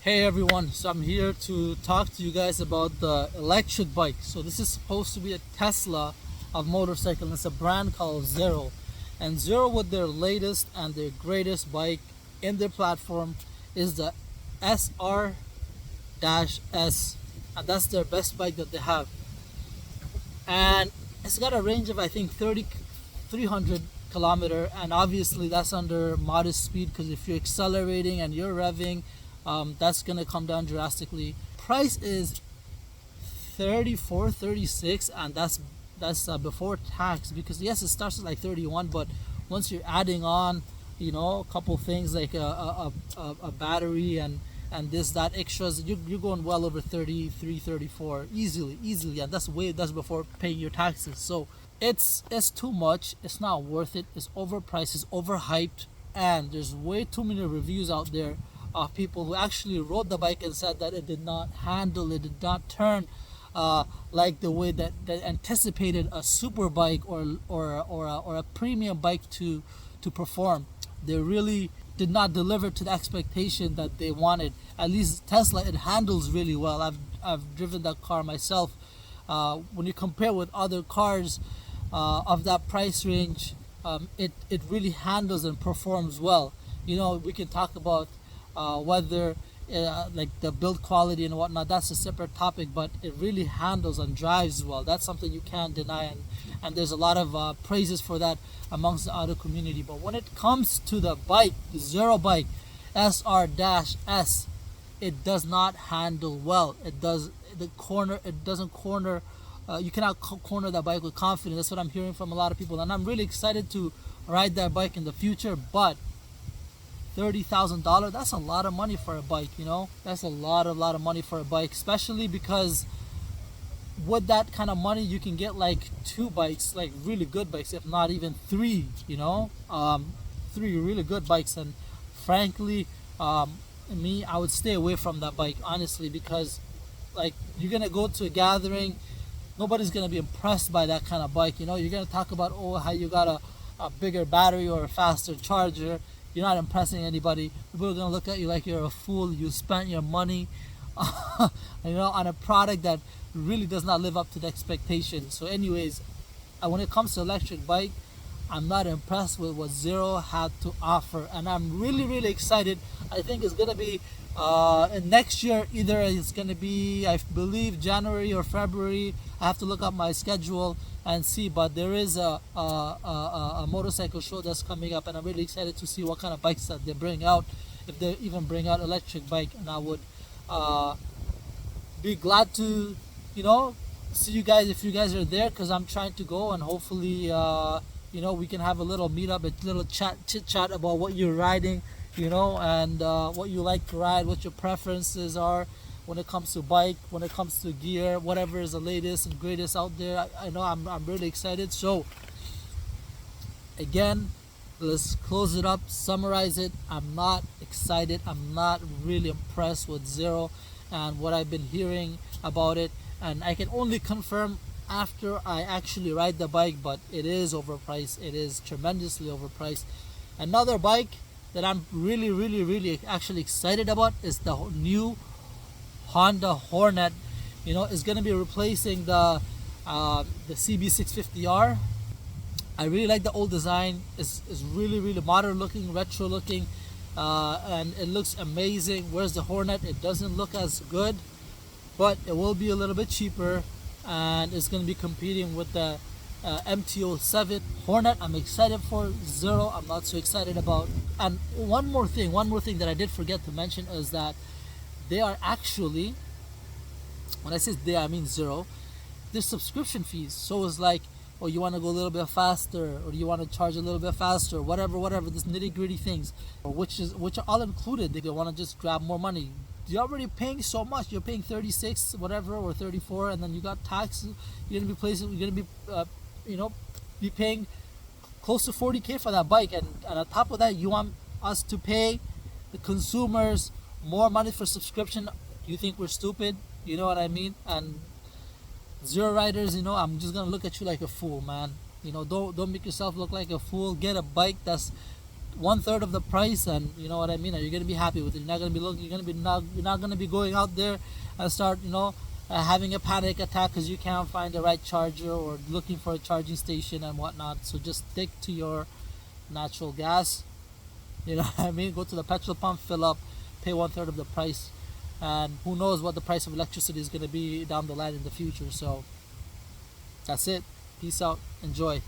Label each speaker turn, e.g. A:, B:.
A: Hey everyone, so I'm here to talk to you guys about the electric bike. So this is supposed to be a Tesla of motorcycle, and it's a brand called Zero. And Zero, with their latest and their greatest bike in their platform, is the SR-S, and that's their best bike that they have. And it's got a range of I think 300 kilometer, and obviously that's under modest speed, because if you're accelerating and you're revving, that's gonna come down drastically. Price is 34, 36, and that's before tax, because yes, it starts at like 31, but once you're adding on, a couple things like a battery and this that extras, you're going well over 33, 34 easily, and that's before paying your taxes. So it's too much. It's not worth it. It's overpriced, it's overhyped, and there's way too many reviews out there of people who actually rode the bike and said that it did not handle, it did not turn like the way that anticipated a super bike or a premium bike to perform. They really did not deliver to the expectation that they wanted. At least Tesla, it handles really well. I've driven that car myself. When you compare with other cars of that price range, it really handles and performs well. We can talk about whether like the build quality and whatnot, that's a separate topic, but it really handles and drives well. That's something you can't deny, and there's a lot of praises for that amongst the auto community. But when it comes to the bike, the Zero bike, SR-S, it does not handle well. It doesn't corner. You cannot corner that bike with confidence. That's what I'm hearing from a lot of people, and I'm really excited to ride that bike in the future. But $30,000, that's a lot of money for a bike. That's a lot of money for a bike, especially because with that kind of money you can get like two bikes, like really good bikes, if not even three. Three really good bikes. And frankly, me, I would stay away from that bike, honestly, because like you're gonna go to a gathering, nobody's gonna be impressed by that kind of bike. You're gonna talk about, how you got a bigger battery or a faster charger. You're not impressing anybody. People are gonna look at you like you're a fool. You spent your money on a product that really does not live up to the expectations. So anyways, when it comes to electric bike, I'm not impressed with what Zero had to offer, and I'm really excited. I think it's gonna be next year. Either it's gonna be, I believe, January or February. I have to look up my schedule and see, but there is a motorcycle show that's coming up, and I'm really excited to see what kind of bikes that they bring out, if they even bring out electric bike. And I would be glad to see you guys if you guys are there, because I'm trying to go, and hopefully we can have a little meetup, a little chit chat about what you're riding, and what you like to ride, what your preferences are when it comes to bike, when it comes to gear, whatever is the latest and greatest out there. I know I'm really excited. So again, let's close it up, summarize it. I'm not excited. I'm not really impressed with Zero and what I've been hearing about it, and I can only confirm after I actually ride the bike, but it is overpriced. It is tremendously overpriced. Another bike that I'm really actually excited about is the new Honda Hornet. Is going to be replacing the CB650R. I really like the old design. It's really modern looking, retro looking, and it looks amazing. Whereas the Hornet, it doesn't look as good, but it will be a little bit cheaper, and it's going to be competing with the MT-07 Hornet. I'm excited for. Zero, I'm not so excited about. And one more thing that I did forget to mention is that they are actually, when I say they, I mean Zero, there's subscription fees. So it's like, you want to go a little bit faster, or you want to charge a little bit faster, whatever, this nitty gritty things, which are all included. They want to just grab more money. You're already paying so much. You're paying 36, whatever, or 34, and then you got tax. You're gonna be paying close to 40K for that bike, and on top of that, you want us to pay the consumers more money for subscription. You think we're stupid? You know what I mean? And Zero riders, I'm just gonna look at you like a fool, man. Don't make yourself look like a fool. Get a bike that's 1/3 of the price, and you know what I mean. You're gonna be happy with it. You're not gonna be looking. You're not gonna be going out there and start having a panic attack because you can't find the right charger or looking for a charging station and whatnot. So just stick to your natural gas. You know what I mean. Go to the petrol pump, fill up, pay 1/3 of the price, and who knows what the price of electricity is gonna be down the line in the future. So that's it. Peace out. Enjoy.